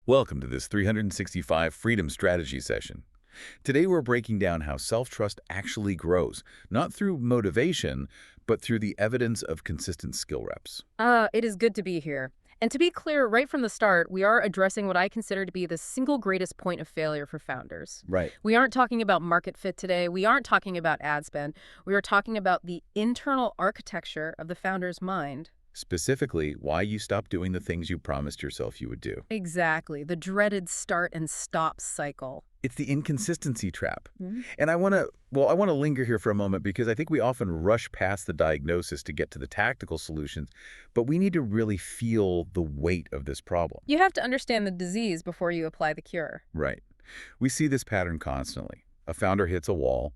Welcome to this 365 Freedom Strategy session. Today we're breaking down how self-trust actually grows, not through motivation, but through the evidence of consistent skill reps. It is good to be here. And to be clear, right from the start, we are addressing what I consider to be the single greatest point of failure for founders. Right. We aren't talking about market fit today. We aren't talking about ad spend. We are talking about the internal architecture of the founder's mind. Specifically, why you stop doing the things you promised yourself you would do. Exactly. The dreaded start and stop cycle. It's the inconsistency trap. Mhm. And I want to linger here for a moment because I think we often rush past the diagnosis to get to the tactical solutions, but we need to really feel the weight of this problem. You have to understand the disease before you apply the cure. Right. We see this pattern constantly. A founder hits a wall.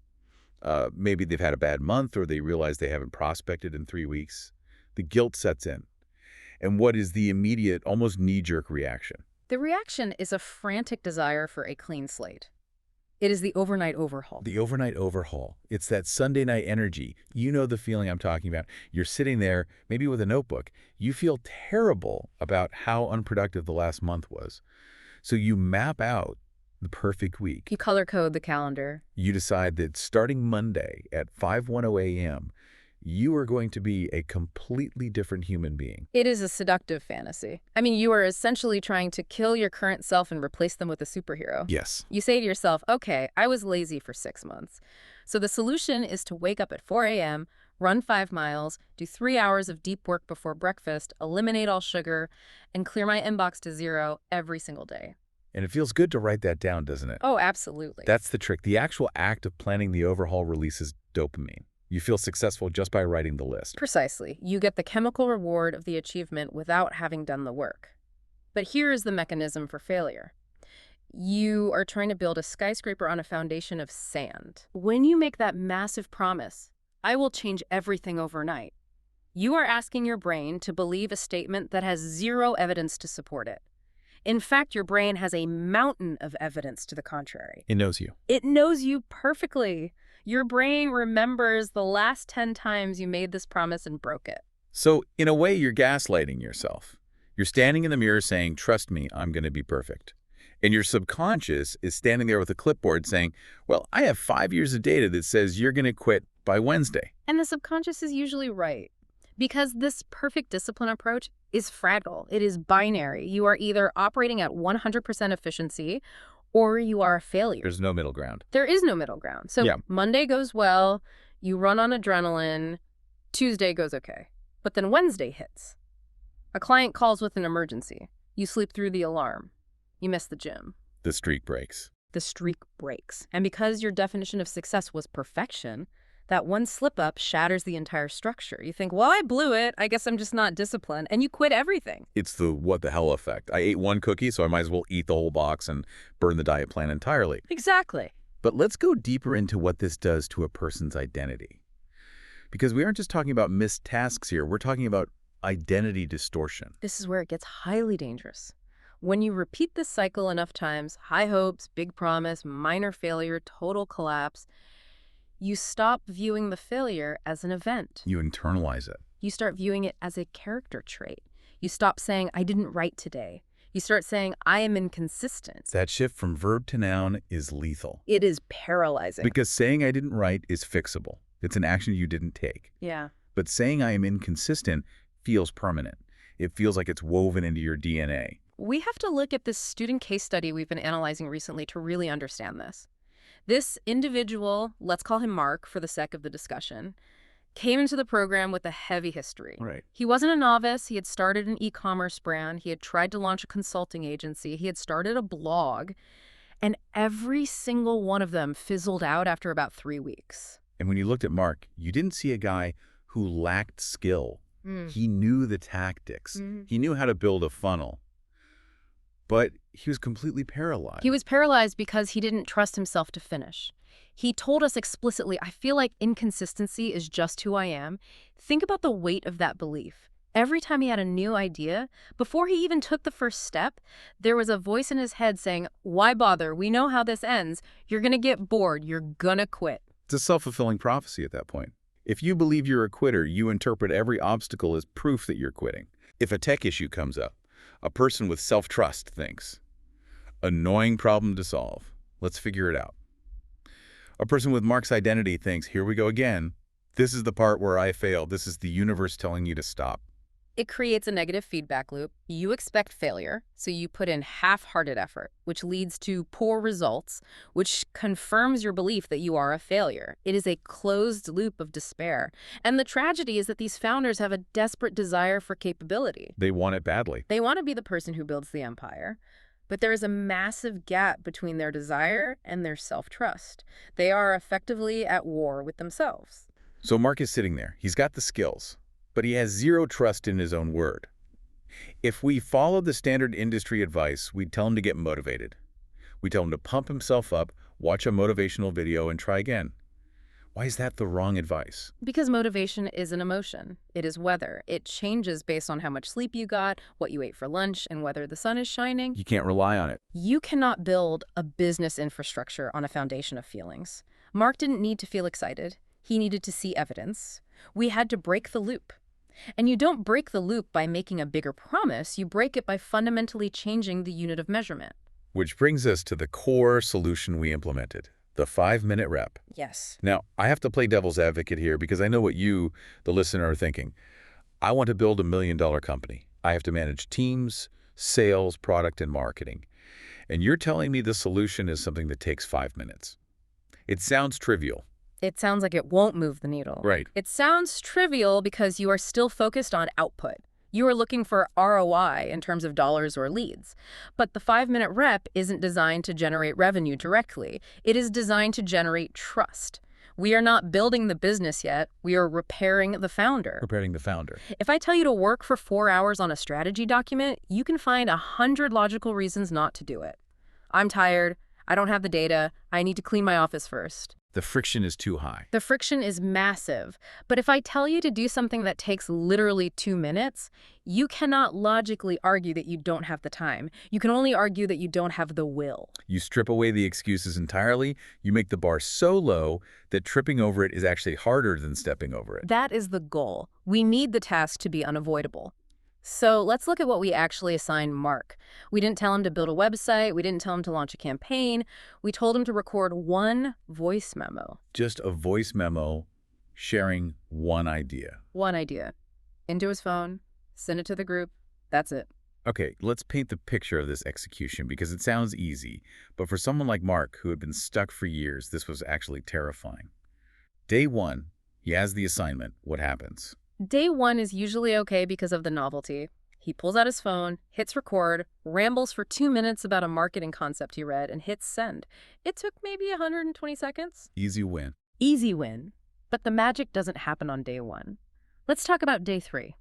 Maybe they've had a bad month or they realize they haven't prospected in 3 weeks. The guilt sets in. And what is the immediate, almost knee-jerk reaction? The reaction is a frantic desire for a clean slate. It is the overnight overhaul. The overnight overhaul. It's that Sunday night energy. You know the feeling I'm talking about. You're sitting there, maybe with a notebook. You feel terrible about how unproductive the last month was. So you map out the perfect week. You color code the calendar. You decide that starting Monday at 5:10 a.m., you are going to be a completely different human being. It is a seductive fantasy. I mean, you are essentially trying to kill your current self and replace them with a superhero. Yes. You say to yourself, okay, I was lazy for 6 months. So the solution is to wake up at 4 a.m., run 5 miles, do 3 hours of deep work before breakfast, eliminate all sugar, and clear my inbox to 0 every single day. And it feels good to write that down, doesn't it? Oh, absolutely. That's the trick. The actual act of planning the overhaul releases dopamine. You feel successful just by writing the list. Precisely. You get the chemical reward of the achievement without having done the work. But here is the mechanism for failure. You are trying to build a skyscraper on a foundation of sand. When you make that massive promise, I will change everything overnight, you are asking your brain to believe a statement that has zero evidence to support it. In fact, your brain has a mountain of evidence to the contrary. It knows you. It knows you perfectly. Your brain remembers the last 10 times you made this promise and broke it. So, in a way, you're gaslighting yourself. You're standing in the mirror saying, trust me, I'm going to be perfect. And your subconscious is standing there with a clipboard saying, well, I have 5 years of data that says you're going to quit by Wednesday. And the subconscious is usually right. Because this perfect discipline approach is fragile. It is binary. You are either operating at 100% efficiency or you are a failure. There's no middle ground. There is no middle ground. So Yeah. Monday goes well, you run on adrenaline, Tuesday goes okay. But then Wednesday hits. A client calls with an emergency. You sleep through the alarm. You miss the gym. The streak breaks. The streak breaks. And because your definition of success was perfection, that one slip-up shatters the entire structure. You think, well, I blew it. I guess I'm just not disciplined. And you quit everything. It's the what the hell effect. I ate one cookie, so I might as well eat the whole box and burn the diet plan entirely. Exactly. But let's go deeper into what this does to a person's identity. Because we aren't just talking about missed tasks here. We're talking about identity distortion. This is where it gets highly dangerous. When you repeat this cycle enough times, high hopes, big promise, minor failure, total collapse, you stop viewing the failure as an event. You internalize it. You start viewing it as a character trait. You stop saying, I didn't write today. You start saying, I am inconsistent. That shift from verb to noun is lethal. It is paralyzing. Because saying I didn't write is fixable. It's an action you didn't take. Yeah. But saying I am inconsistent feels permanent. It feels like it's woven into your DNA. We have to look at this student case study we've been analyzing recently to really understand this. This individual, let's call him Mark for the sake of the discussion, came into the program with a heavy history. Right. He wasn't a novice. He had started an e-commerce brand. He had tried to launch a consulting agency. He had started a blog. And every single one of them fizzled out after about 3 weeks. And when you looked at Mark, you didn't see a guy who lacked skill. He knew the tactics. He knew how to build a funnel. But he was completely paralyzed. He was paralyzed because he didn't trust himself to finish. He told us explicitly, I feel like inconsistency is just who I am. Think about the weight of that belief. Every time he had a new idea, before he even took the first step, there was a voice in his head saying, why bother? We know how this ends. You're going to get bored. You're going to quit. It's a self-fulfilling prophecy at that point. If you believe you're a quitter, you interpret every obstacle as proof that you're quitting. If a tech issue comes up, a person with self-trust thinks, Annoying problem to solve. Let's figure it out. A person with Mark's identity thinks, here we go again. This is the part where I failed. This is the universe telling you to stop. It creates a negative feedback loop. You expect failure, so you put in half-hearted effort, which leads to poor results, which confirms your belief that you are a failure. It is a closed loop of despair. And the tragedy is that these founders have a desperate desire for capability. They want it badly. They want to be the person who builds the empire. But there is a massive gap between their desire and their self-trust. They are effectively at war with themselves. So Mark is sitting there. He's got the skills, but he has zero trust in his own word. If we followed the standard industry advice, we'd tell him to get motivated. We'd tell him to pump himself up, watch a motivational video, and try again. Why is that the wrong advice? Because motivation is an emotion. It is weather. It changes based on how much sleep you got, what you ate for lunch, and whether the sun is shining. You can't rely on it. You cannot build a business infrastructure on a foundation of feelings. Mark didn't need to feel excited. He needed to see evidence. We had to break the loop. And you don't break the loop by making a bigger promise. You break it by fundamentally changing the unit of measurement. Which brings us to the core solution we implemented, the 5-minute rep. Yes. Now, I have to play devil's advocate here because I know what you, the listener, are thinking. I want to build $1 million company. I have to manage teams, sales, product, and marketing. And you're telling me the solution is something that takes 5 minutes. It sounds trivial. It sounds like it won't move the needle. Right. It sounds trivial because you are still focused on output. You are looking for ROI in terms of dollars or leads. But the 5-minute rep isn't designed to generate revenue directly. It is designed to generate trust. We are not building the business yet. We are repairing the founder. Preparing the founder. If I tell you to work for 4 hours on a strategy document, you can find 100 logical reasons not to do it. I'm tired. I don't have the data. I need to clean my office first. The friction is too high. The friction is massive. But if I tell you to do something that takes literally 2 minutes, you cannot logically argue that you don't have the time. You can only argue that you don't have the will. You strip away the excuses entirely. You make the bar so low that tripping over it is actually harder than stepping over it. That is the goal. We need the task to be unavoidable. So let's look at what we actually assigned Mark. We didn't tell him to build a website. We didn't tell him to launch a campaign. We told him to record one voice memo. Just a voice memo sharing one idea. One idea. Into his phone, send it to the group. That's it. Okay, let's paint the picture of this execution because it sounds easy, but for someone like Mark who had been stuck for years, this was actually terrifying. Day 1, he has the assignment. What happens? Day 1 is usually okay because of the novelty. He pulls out his phone, hits record, rambles for 2 minutes about a marketing concept he read, and hits send. It took maybe 120 seconds. Easy win. Easy win. But the magic doesn't happen on day 1. Let's talk about day 3.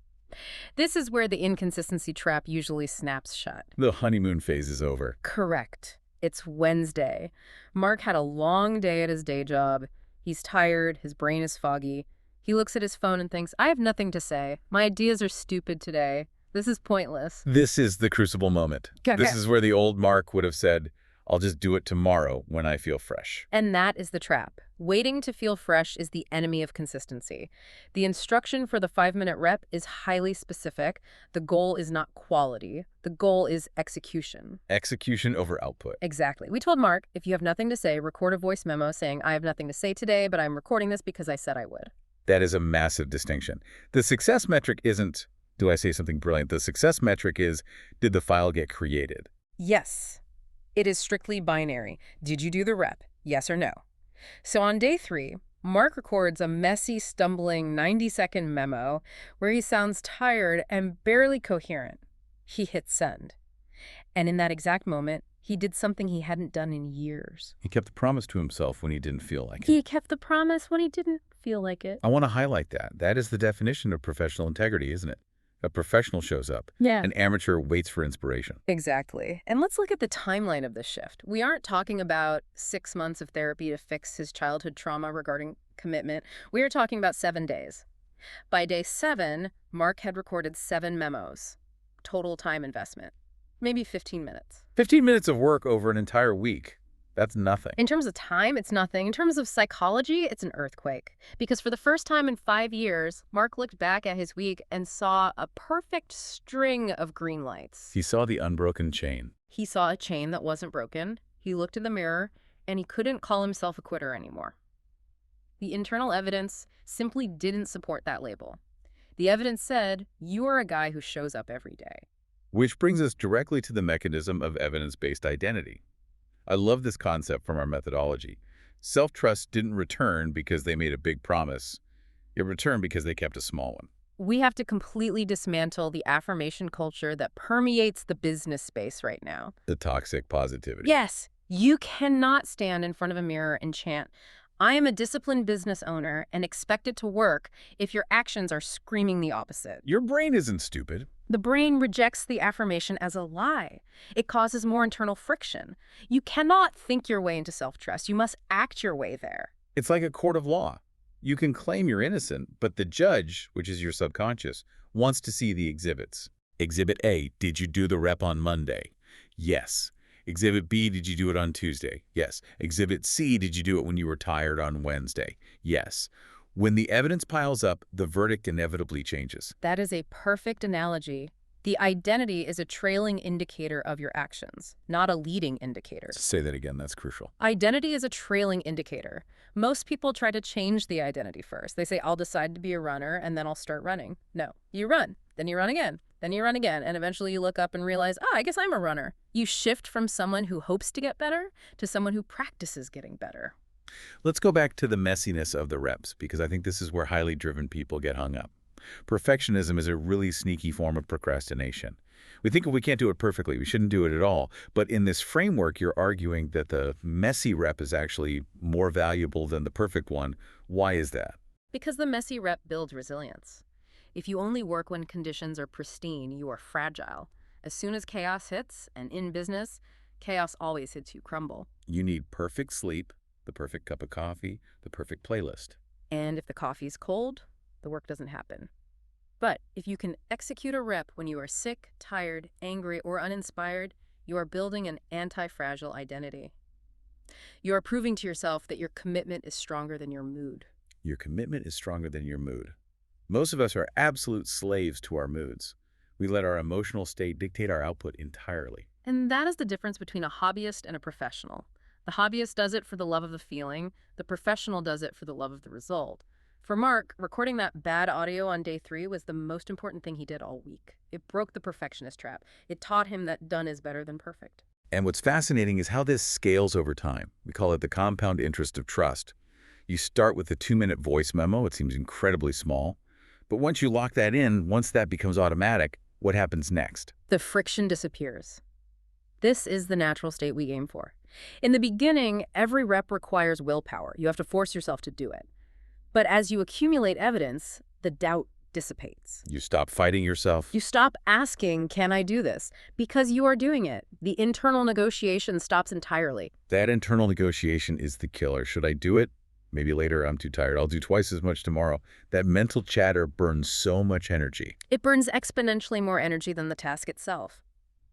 This is where the inconsistency trap usually snaps shut. The honeymoon phase is over. Correct. It's Wednesday. Mark had a long day at his day job. He's tired. His brain is foggy. He looks at his phone and thinks, I have nothing to say. My ideas are stupid today. This is pointless. This is the crucible moment. Okay. This is where the old Mark would have said, I'll just do it tomorrow when I feel fresh. And that is the trap. Waiting to feel fresh is the enemy of consistency. The instruction for the 5-minute rep is highly specific. The goal is not quality. The goal is execution. Execution over output. Exactly. We told Mark, if you have nothing to say, record a voice memo saying, I have nothing to say today, but I'm recording this because I said I would. That is a massive distinction. The success metric isn't, do I say something brilliant? The success metric is, did the file get created? Yes. It is strictly binary. Did you do the rep? Yes or no? So on day 3, Mark records a messy, stumbling 90-second memo where he sounds tired and barely coherent. He hits send. And in that exact moment, he did something he hadn't done in years. He kept the promise to himself when he didn't feel like it. He kept the promise when he didn't feel like it. I want to highlight that. That is the definition of professional integrity, isn't it? A professional shows up. Yeah. An amateur waits for inspiration. Exactly. And let's look at the timeline of this shift. We aren't talking about 6 months of therapy to fix his childhood trauma regarding commitment. We are talking about 7 days. By day 7, Mark had recorded 7 memos. Total time investment. Maybe 15 minutes. 15 minutes of work over an entire week. That's nothing. In terms of time, it's nothing. In terms of psychology, it's an earthquake. Because for the first time in 5 years, Mark looked back at his week and saw a perfect string of green lights. He saw the unbroken chain. He saw a chain that wasn't broken. He looked in the mirror, and he couldn't call himself a quitter anymore. The internal evidence simply didn't support that label. The evidence said, you are a guy who shows up every day. Which brings us directly to the mechanism of evidence-based identity. I love this concept from our methodology. Self-trust didn't return because they made a big promise. It returned because they kept a small one. We have to completely dismantle the affirmation culture that permeates the business space right now. The toxic positivity. Yes, you cannot stand in front of a mirror and chant, I am a disciplined business owner and expect it to work if your actions are screaming the opposite. Your brain isn't stupid. The brain rejects the affirmation as a lie. It causes more internal friction. You cannot think your way into self-trust. You must act your way there. It's like a court of law. You can claim you're innocent, but the judge, which is your subconscious, wants to see the exhibits. Exhibit A, did you do the rep on Monday? Yes. Exhibit B, did you do it on Tuesday? Yes. Exhibit C, did you do it when you were tired on Wednesday? Yes. When the evidence piles up, the verdict inevitably changes. That is a perfect analogy. The identity is a trailing indicator of your actions, not a leading indicator. Say that again, that's crucial. Identity is a trailing indicator. Most people try to change the identity first. They say, I'll decide to be a runner and then I'll start running. No, you run, then you run again, then you run again, and eventually you look up and realize, I guess I'm a runner. You shift from someone who hopes to get better to someone who practices getting better. Let's go back to the messiness of the reps, because I think this is where highly driven people get hung up. Perfectionism is a really sneaky form of procrastination. We think if we can't do it perfectly, we shouldn't do it at all. But in this framework, you're arguing that the messy rep is actually more valuable than the perfect one. Why is that? Because the messy rep builds resilience. If you only work when conditions are pristine, you are fragile. As soon as chaos hits, and in business, chaos always hits you crumble. You need perfect sleep, the perfect cup of coffee, the perfect playlist. And if the coffee's cold, the work doesn't happen. But if you can execute a rep when you are sick, tired, angry, or uninspired, you are building an anti-fragile identity. You are proving to yourself that your commitment is stronger than your mood. Your commitment is stronger than your mood. Most of us are absolute slaves to our moods. We let our emotional state dictate our output entirely. And that is the difference between a hobbyist and a professional. The hobbyist does it for the love of the feeling. The professional does it for the love of the result. For Mark, recording that bad audio on day 3 was the most important thing he did all week. It broke the perfectionist trap. It taught him that done is better than perfect. And what's fascinating is how this scales over time. We call it the compound interest of trust. You start with a 2-minute voice memo. It seems incredibly small. But once you lock that in, once that becomes automatic, what happens next? The friction disappears. This is the natural state we aim for. In the beginning, every rep requires willpower. You have to force yourself to do it. But as you accumulate evidence, the doubt dissipates. You stop fighting yourself. You stop asking, can I do this? Because you are doing it. The internal negotiation stops entirely. That internal negotiation is the killer. Should I do it? Maybe later, I'm too tired. I'll do twice as much tomorrow. That mental chatter burns so much energy. It burns exponentially more energy than the task itself.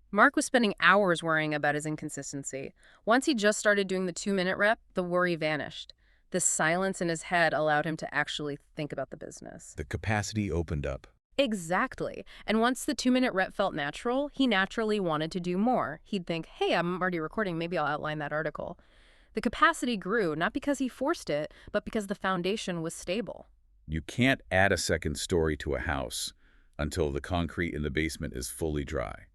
Mark was spending hours worrying about his inconsistency. Once he just started doing the 2-minute rep, the worry vanished. The silence in his head allowed him to actually think about the business. The capacity opened up. Exactly. And once the 2-minute rep felt natural, he naturally wanted to do more. He'd think, hey, I'm already recording, maybe I'll outline that article. The capacity grew, not because he forced it, but because the foundation was stable. You can't add a second story to a house until the concrete in the basement is fully dry.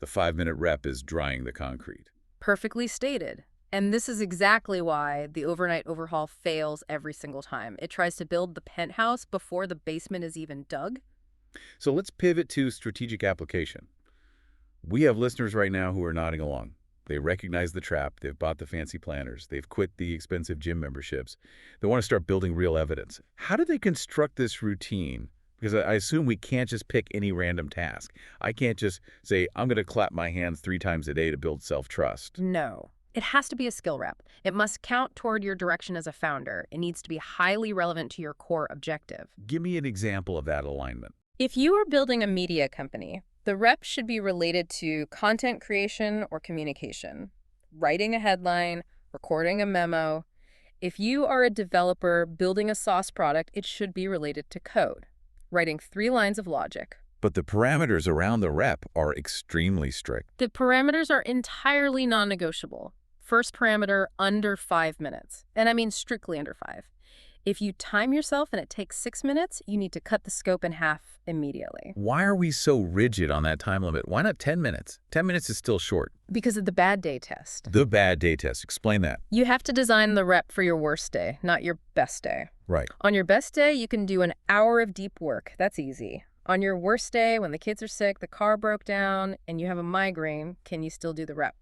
The 5-minute rep is drying the concrete. Perfectly stated. And this is exactly why the overnight overhaul fails every single time. It tries to build the penthouse before the basement is even dug. So let's pivot to strategic application. We have listeners right now who are nodding along. They recognize the trap. They've bought the fancy planners. They've quit the expensive gym memberships. They want to start building real evidence. How do they construct this routine? Because I assume we can't just pick any random task. I can't just say, I'm going to clap my hands 3 times a day to build self-trust. No. It has to be a skill rep. It must count toward your direction as a founder. It needs to be highly relevant to your core objective. Give me an example of that alignment. If you are building a media company, the rep should be related to content creation or communication, writing a headline, recording a memo. If you are a developer building a SaaS product, it should be related to code, writing 3 lines of logic. But the parameters around the rep are extremely strict. The parameters are entirely non-negotiable. First parameter, under 5 minutes. And I mean strictly under 5. If you time yourself and it takes 6 minutes, you need to cut the scope in half immediately. Why are we so rigid on that time limit? Why not 10 minutes? 10 minutes is still short. Because of the bad day test. The bad day test. Explain that. You have to design the rep for your worst day, not your best day. Right. On your best day, you can do an hour of deep work. That's easy. On your worst day, when the kids are sick, the car broke down, and you have a migraine, can you still do the rep?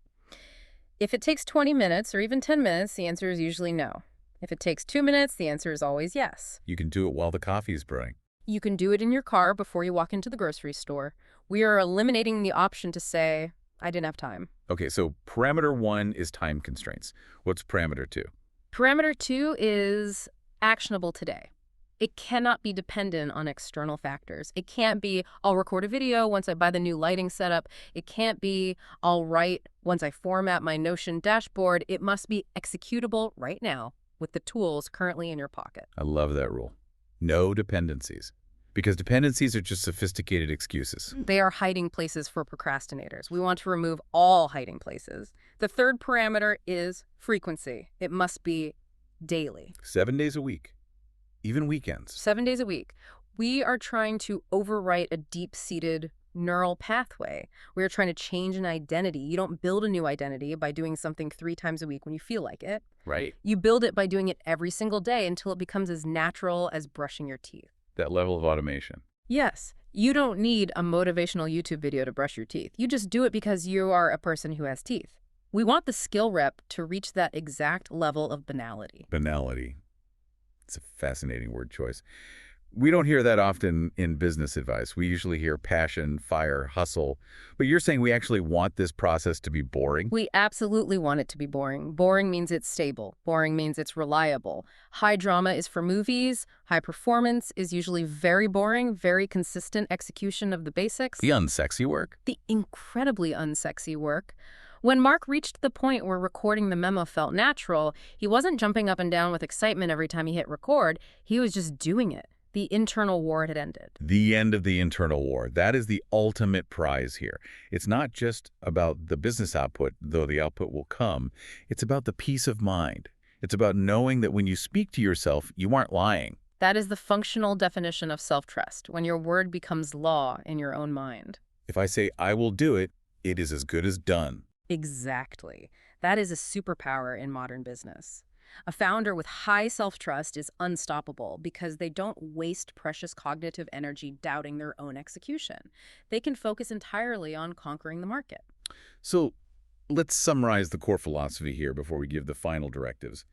If it takes 20 minutes or even 10 minutes, the answer is usually no. If it takes 2 minutes, the answer is always yes. You can do it while the coffee is brewing. You can do it in your car before you walk into the grocery store. We are eliminating the option to say, I didn't have time. Okay, so parameter 1 is time constraints. What's parameter 2? Parameter 2 is actionable today. It cannot be dependent on external factors. It can't be, I'll record a video once I buy the new lighting setup. It can't be, I'll write once I format my Notion dashboard. It must be executable right now with the tools currently in your pocket. I love that rule. No dependencies. Because dependencies are just sophisticated excuses. They are hiding places for procrastinators. We want to remove all hiding places. The third parameter is frequency. It must be daily. 7 days a week. Even weekends. 7 days a week. We are trying to overwrite a deep-seated neural pathway. We are trying to change an identity. You don't build a new identity by doing something 3 times a week when you feel like it. Right. You build it by doing it every single day until it becomes as natural as brushing your teeth. That level of automation. Yes. You don't need a motivational YouTube video to brush your teeth. You just do it because you are a person who has teeth. We want the skill rep to reach that exact level of banality. Banality. It's a fascinating word choice. We don't hear that often in business advice. We usually hear passion, fire, hustle. But you're saying we actually want this process to be boring? We absolutely want it to be boring. Boring means it's stable. Boring means it's reliable. High drama is for movies. High performance is usually very boring, very consistent execution of the basics. The unsexy work? The incredibly unsexy work. When Mark reached the point where recording the memo felt natural, he wasn't jumping up and down with excitement every time he hit record. He was just doing it. The internal war had ended. The end of the internal war. That is the ultimate prize here. It's not just about the business output, though the output will come. It's about the peace of mind. It's about knowing that when you speak to yourself, you aren't lying. That is the functional definition of self-trust, when your word becomes law in your own mind. If I say, I will do it, it is as good as done. Exactly. That is a superpower in modern business. A founder with high self-trust is unstoppable because they don't waste precious cognitive energy doubting their own execution. They can focus entirely on conquering the market. So let's summarize the core philosophy here before we give the final directives.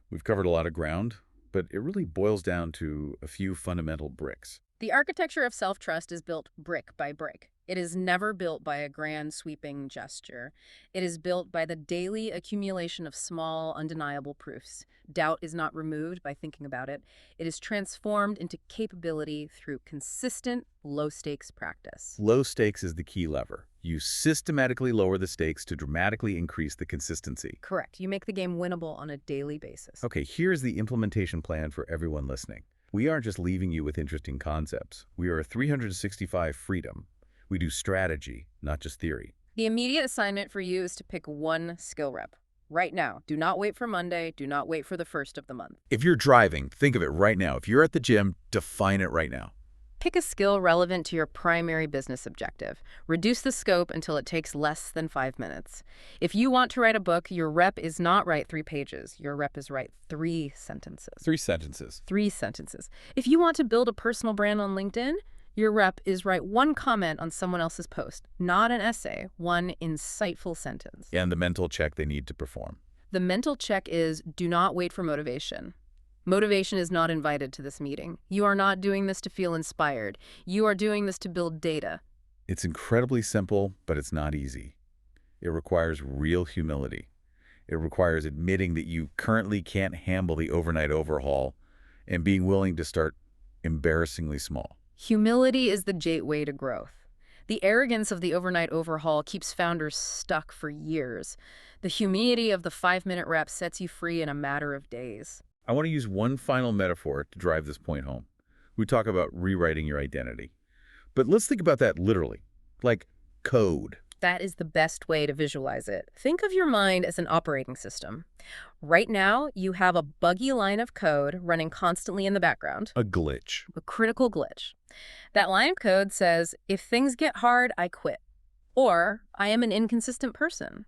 We've covered a lot of ground, but it really boils down to a few fundamental bricks. The architecture of self-trust is built brick by brick. It is never built by a grand sweeping gesture. It is built by the daily accumulation of small, undeniable proofs. Doubt is not removed by thinking about it. It is transformed into capability through consistent, low-stakes practice. Low stakes is the key lever. You systematically lower the stakes to dramatically increase the consistency. Correct. You make the game winnable on a daily basis. Okay, here's the implementation plan for everyone listening. We aren't just leaving you with interesting concepts. We are a 365 freedom. We do strategy, not just theory. The immediate assignment for you is to pick one skill rep. Right now. Do not wait for Monday. Do not wait for the first of the month. If you're driving, think of it right now. If you're at the gym, define it right now. Pick a skill relevant to your primary business objective. Reduce the scope until it takes less than 5 minutes. If you want to write a book, your rep is not write 3 pages. Your rep is write 3 sentences. 3 sentences. 3 sentences. If you want to build a personal brand on LinkedIn, your rep is write 1 comment on someone else's post, not an essay, 1 insightful sentence. And the mental check they need to perform. The mental check is do not wait for motivation. Motivation is not invited to this meeting. You are not doing this to feel inspired. You are doing this to build data. It's incredibly simple, but it's not easy. It requires real humility. It requires admitting that you currently can't handle the overnight overhaul and being willing to start embarrassingly small. Humility is the gateway to growth. The arrogance of the overnight overhaul keeps founders stuck for years. The humility of the 5-minute rep sets you free in a matter of days. I want to use one final metaphor to drive this point home. We talk about rewriting your identity. But let's think about that literally, like code. That is the best way to visualize it. Think of your mind as an operating system. Right now, you have a buggy line of code running constantly in the background, A glitch. a critical glitch. That line of code says, if things get hard, I quit. Or, I am an inconsistent person.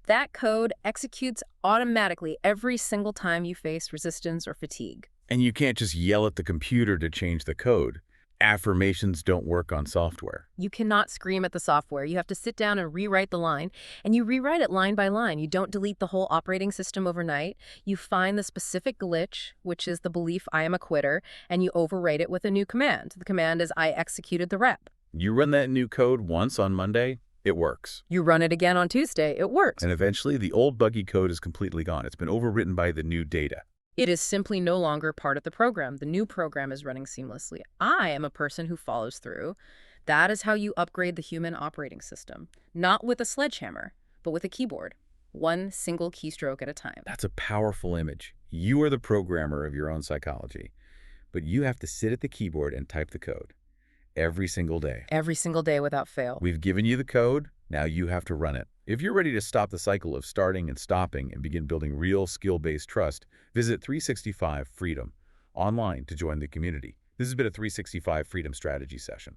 That code executes automatically every single time you face resistance or fatigue. And you can't just yell at the computer to change the code. Affirmations don't work on software. You cannot scream at the software. You have to sit down and rewrite the line, and you rewrite it line by line. You don't delete the whole operating system overnight. You find the specific glitch, which is the belief I am a quitter, and you overwrite it with a new command. The command is I executed the rep. You run that new code once on Monday, it works. You run it again on Tuesday, it works. And eventually, the old buggy code is completely gone. It's been overwritten by the new data. It is simply no longer part of the program. The new program is running seamlessly. I am a person who follows through. That is how you upgrade the human operating system. Not with a sledgehammer, but with a keyboard. One single keystroke at a time. That's a powerful image. You are the programmer of your own psychology. But you have to sit at the keyboard and type the code. Every single day. Every single day without fail. We've given you the code. Now you have to run it. If you're ready to stop the cycle of starting and stopping and begin building real skill-based trust, visit 365 Freedom online to join the community. This has been a 365 Freedom Strategy session.